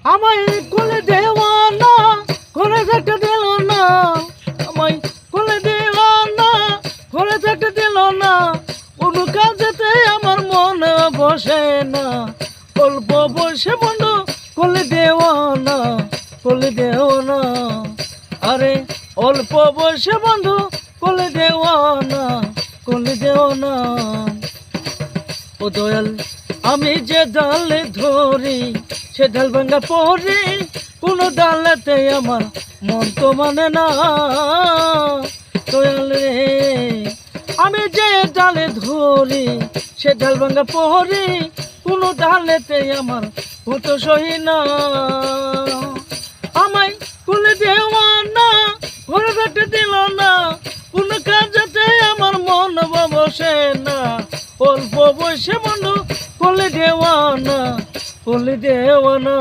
আমায় কোলে দেওয়ানা করে থাকতে দিল না, আমায় কোলে দেওয়ানা করে থাকতে দিল না, কোনো কাজেতে আমার মন বসে না। অল্প বয়সে বন্ধু কোলে দেওয়ানা, কোলে দেওয়ানা, আরে অল্প বয়সে বন্ধু কোলে দেওয়ানা, কোলে দেওয়ানা। ও দয়াল আমি যে ডালে ধরি সে ডাল ভাঙ্গা পড়ি, কোনো ডালেতে আমার মন তো মানে না। দয়াল রে আমি যে ডালে ধরি সে ডাল ভাঙ্গা পড়ি, কোনো ডালেতে আমার মত সহি না। আমায় কোলে দেওয়ানা ঘরে থাকতে দিল না, কোনো কাজেতে আমার মন বসে না। অল্প বয়সে বন্ধু কোলে দেওয়ানা, কোলে দেওয়ানা।